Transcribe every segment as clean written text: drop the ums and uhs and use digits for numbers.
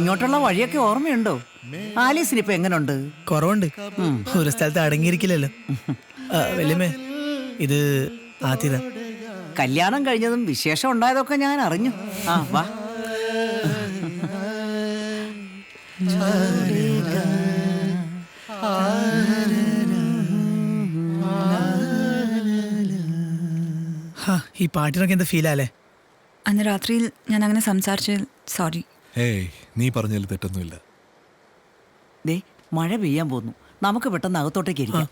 ഇങ്ങോട്ടുള്ള വഴിയൊക്കെ ഓർമ്മയുണ്ടോ? ആലീസിന് ഇപ്പൊ എങ്ങനുണ്ട്? കുറവുണ്ട്. ഒരു സ്ഥലത്ത് അടങ്ങിയിരിക്കില്ലല്ലോ. വല്യമ്മേ, ഇത് ആതിര. കല്യാണം കഴിഞ്ഞതും വിശേഷം ഉണ്ടായതൊക്കെ ഞാൻ അറിഞ്ഞു. ആ വാ. ഈ പാട്ടിനൊക്കെ എന്താ ഫീലല്ലേ? അന്ന് രാത്രിയിൽ ഞാൻ അങ്ങനെ സംസാരിച്ചതിൽ സോറി. ഏയ്, നീ പറഞ്ഞതിൽ തെറ്റൊന്നുമില്ല. ദേ മഴ പെയ്യാൻ പോന്നു, നമുക്ക് പെട്ടെന്ന് അകത്തോട്ടേക്ക് ഇരിക്കാം.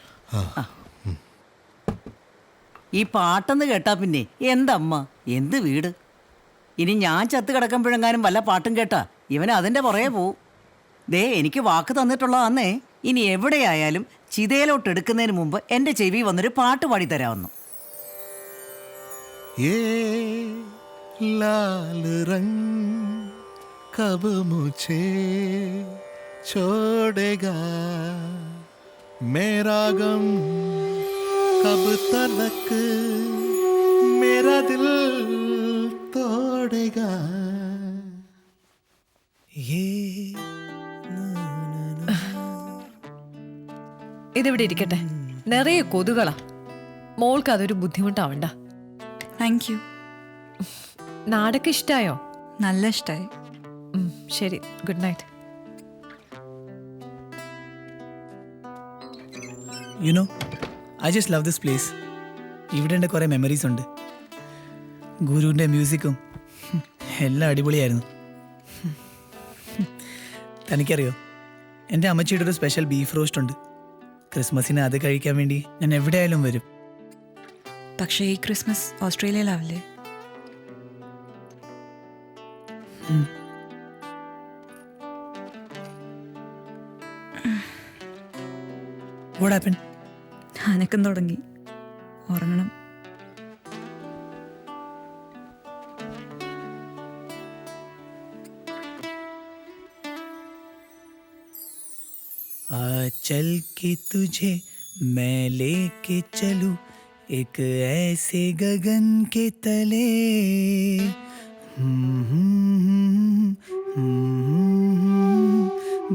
ഈ പാട്ടെന്ന് കേട്ടാ പിന്നെ എന്തമ്മ എന്ത് വീട്. ഇനി ഞാൻ ചത്ത് കിടക്കുമ്പോഴെങ്ങാനും വല്ല പാട്ടും കേട്ടാ ഇവൻ അതിൻ്റെ പുറകെ പോവും. ദേ എനിക്ക് വാക്ക് തന്നിട്ടുള്ളതാന്നേ, ഇനി എവിടെയായാലും ചിതയിലോട്ട് എടുക്കുന്നതിന് മുമ്പ് എൻ്റെ ചെവി വന്നൊരു പാട്ട് പാടിത്തരാമെന്നു. ये लाल रंग कब मुझे छोड़ेगा, मेरा गम कब तलक मेरा दिल तोड़ेगा. ഇതിവിടെ ഇരിക്കട്ടെ, നിറയെ കൊതുകളാ. മോൾക്ക് അതൊരു ബുദ്ധിമുട്ടാവണ്ട. Thank you. നാടൊക്കെ ഇഷ്ടായോ? നല്ല ഇഷ്ടമായി. ശരി, good night. You know, I just love this place. ഇവിടെ എൻ്റെ കുറേ മെമ്മറീസ് ഉണ്ട്. ഗുരുവിൻ്റെ മ്യൂസിക്കും എല്ലാം അടിപൊളിയായിരുന്നു. തനിക്കറിയോ, എൻ്റെ അമ്മച്ചിയുടെ ഒരു സ്പെഷ്യൽ ബീഫ് റോസ്റ്റ് ഉണ്ട്. ക്രിസ്മസിന് അത് കഴിക്കാൻ വേണ്ടി ഞാൻ എവിടെയായാലും വരും. പക്ഷേ ഈ ക്രിസ്മസ് ഓസ്ട്രേലിയയിലാവില്ലേ? What happened? അനക്കം തുടങ്ങി, ഉറങ്ങണം. चल के तुझे मैं लेके चलूं एक ऐसे गगन के तले,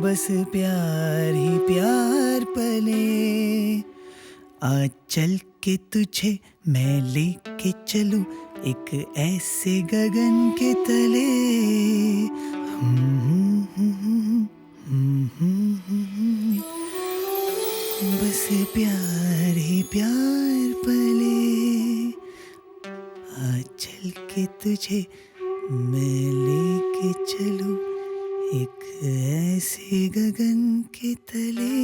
बस प्यार ही प्यार पले. आ चल के तुझे मैं लेके चलूं एक ऐसे गगन के तले, बस प्यार ही प्यार पले. आ चल के तुझे मैं लेके चलूं एक ऐसे गगन के तले,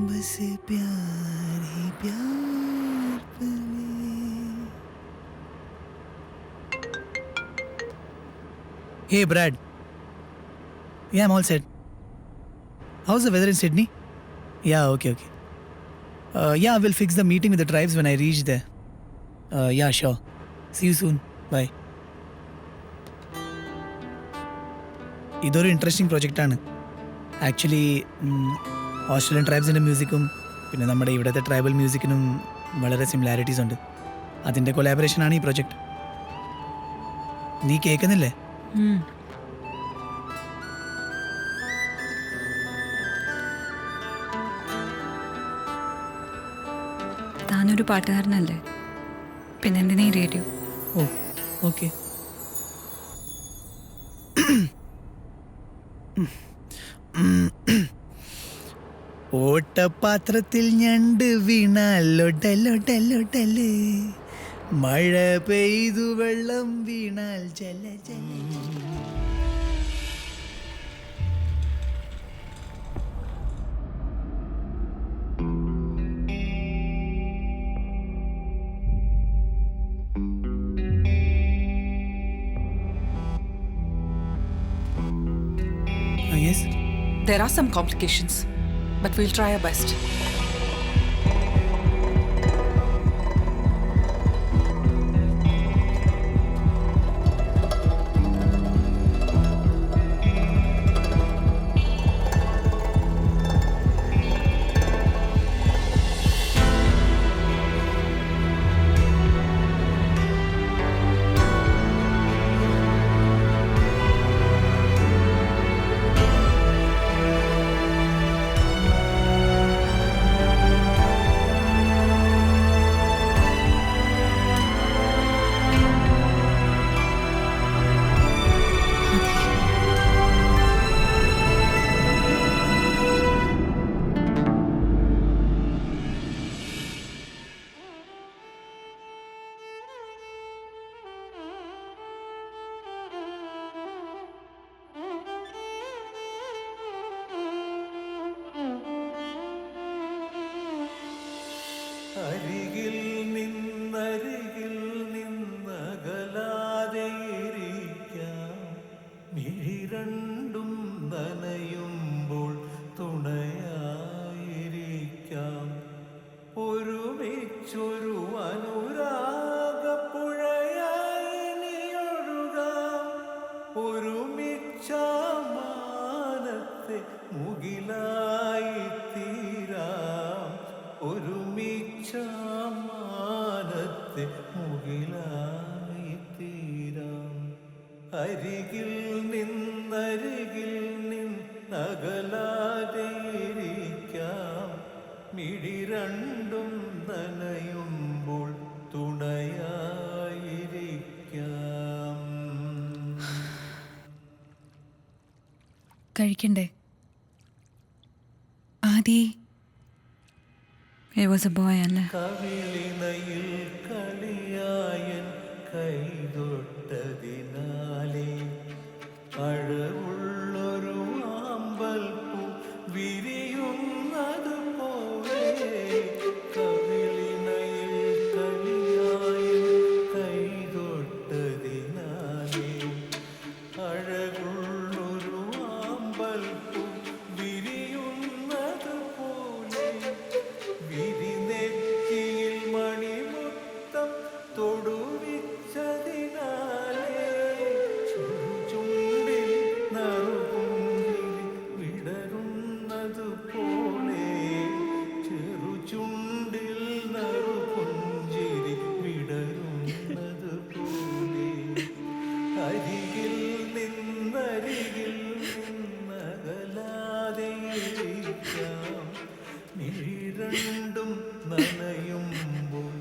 बस प्यार ही प्यार पले. Hey Brad. Yeah, I'm all set. How's the weather in Sydney? Yeah, okay. Yeah, we'll fix the meeting with the tribes when I reach there. Yeah, sure. See you soon. Bye. ഇതൊരു interesting പ്രൊജക്റ്റാണ് actually. Australian ട്രൈബ്സിൻ്റെ മ്യൂസിക്കും പിന്നെ നമ്മുടെ ഇവിടുത്തെ tribal മ്യൂസിക്കിനും വളരെ similarities ഉണ്ട്. അതിൻ്റെ കൊലാബറേഷനാണ് ഈ project. നീ കേൾക്കുന്നില്ലേ? താനൊരു പാട്ടുകാരനല്ലേ, പിന്നെ എന്തിനാ ഈ റേഡിയോ? ഓ ഓക്കെ. ഓട്ടപാത്രത്തിൽ ഞണ്ട് വീണാലൊട്ടലൊട്ടലൊട്ടല്, മഴ പെയ്തു വെള്ളം വീണാൽ ജല ജല. Yes? There are some complications, but we'll try our best. നാളത്തെ മുകിലായി തീരാം. അരികിൽ നിന്നകലാതെ ഇരിക്കാം. മിഴി രണ്ടും നനയുമ്പോൾ തുണയായിരിക്കാം. കഴിക്കണ്ടേ? ആദി, he was a boy അല്ലേ? കവിളിനയിൽ കളിയായൻ കൈതൊട്ടതിനാലേ അഴവുള്ളൊരു ആമ്പൽപ്പൂ വിരിയുന്നത് പോലെ. കവിളിനയിൽ കളിയായൻ കൈതൊട്ടതിനാലേ അഴകുള്ളൊരു ആമ്പൽപ്പൂ വിരിയുന്നത് പോലെ. വിരിനെറ്റിയിൽ മണിമുത്തം തൊടുവിച്ചതിനാലേ ചുണ്ടിൽ നറുപുഞ്ചിരി വിടരുന്നത് പോലെ. ചെറുചുണ്ടിൽ നറുപുഞ്ചിരി വിടരുന്നത് പോലെ. അരികിൽ നിന്നകലാതെ ഇരിക്കാം. മിഴി രണ്ടും നനയുമ്പോൾ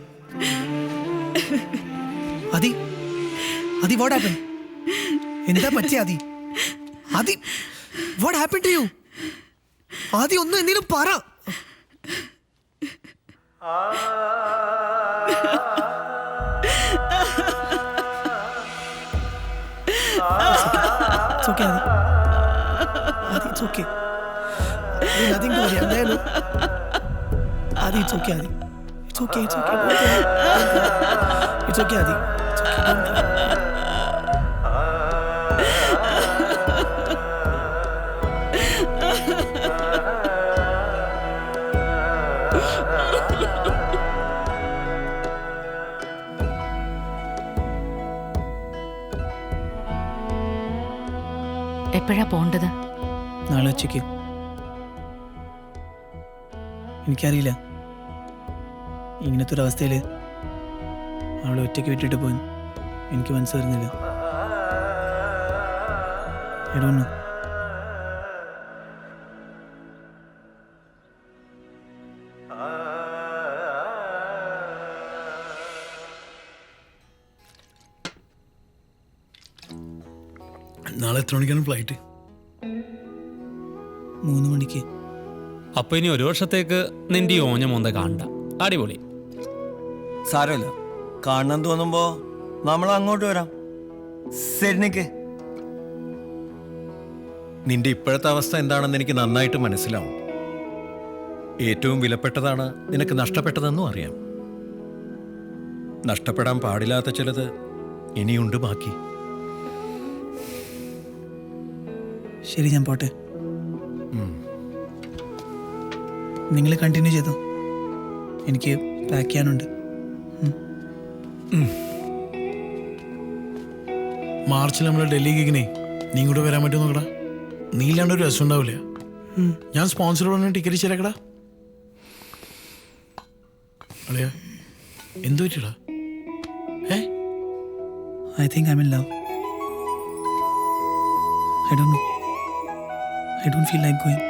ആദി, ആദി, what happened? എന്താ പറ്റി ആദി? ആദി, what happened to you? ആദി, ഒന്ന് എന്തെങ്കിലും പറ. It's okay, Adi. Adi, it's okay. There's nothing to worry. I'm there, no? Adi, it's okay, Adi. It's okay, it's okay. Don't cry. Don't cry. It's okay, Adi. It's okay, don't cry. എപ്പോഴാ പോണ്ടത്? നാളെ ഉച്ചയ്ക്ക്. എനിക്കറിയില്ല, ഇങ്ങനത്തെ ഒരു അവസ്ഥയിൽ അവളെ ഒറ്റയ്ക്ക് വിട്ടിട്ട് പോയി എനിക്ക് മനസ്സ് വരുന്നില്ല. I don't know. നാളെ എത്ര മണിക്കാണ് ഫ്ലൈറ്റ്? 3 മണിക്ക്. അപ്പൊ ഇനി ഒരു വർഷത്തേക്ക് നിന്റെ ഈ ഓഞ്ഞ മോന്ത കാണണ്ട. അടിപൊളി. സാരമില്ല, കാണണം തോന്നുമ്പോ നമ്മൾ അങ്ങോട്ട് വരാം. സിഡ്നിക്ക്. നിന്റെ ഇപ്പോഴത്തെ അവസ്ഥ എന്താണെന്ന് എനിക്ക് നന്നായിട്ട് മനസ്സിലാവും. ഏറ്റവും വിലപ്പെട്ടതാണ് നിനക്ക് നഷ്ടപ്പെട്ടതെന്നും അറിയാം. നഷ്ടപ്പെടാൻ പാടില്ലാത്ത ചിലത് ഇനിയുണ്ട് ബാക്കി. ശരി, ഞാൻ പോട്ടെ. നിങ്ങൾ കണ്ടിന്യൂ ചെയ്തോ, എനിക്ക് പാക്ക് ചെയ്യാനുണ്ട്. മാർച്ചിൽ നമ്മൾ ഡൽഹിക്ക് നീ ഇങ്ങോട്ട് വരാൻ പറ്റുമോ നോക്കടാ? നീ ഇല്ലാണ്ട് ഒരു രസം ഉണ്ടാവില്ല. ഞാൻ സ്പോൺസർ പറഞ്ഞ ടിക്കറ്റ് ശരിയാക്കടാ. അളിയാ, എന്തു പറ്റിയടാ? I think I'm in love. I don't know. I don't feel like going.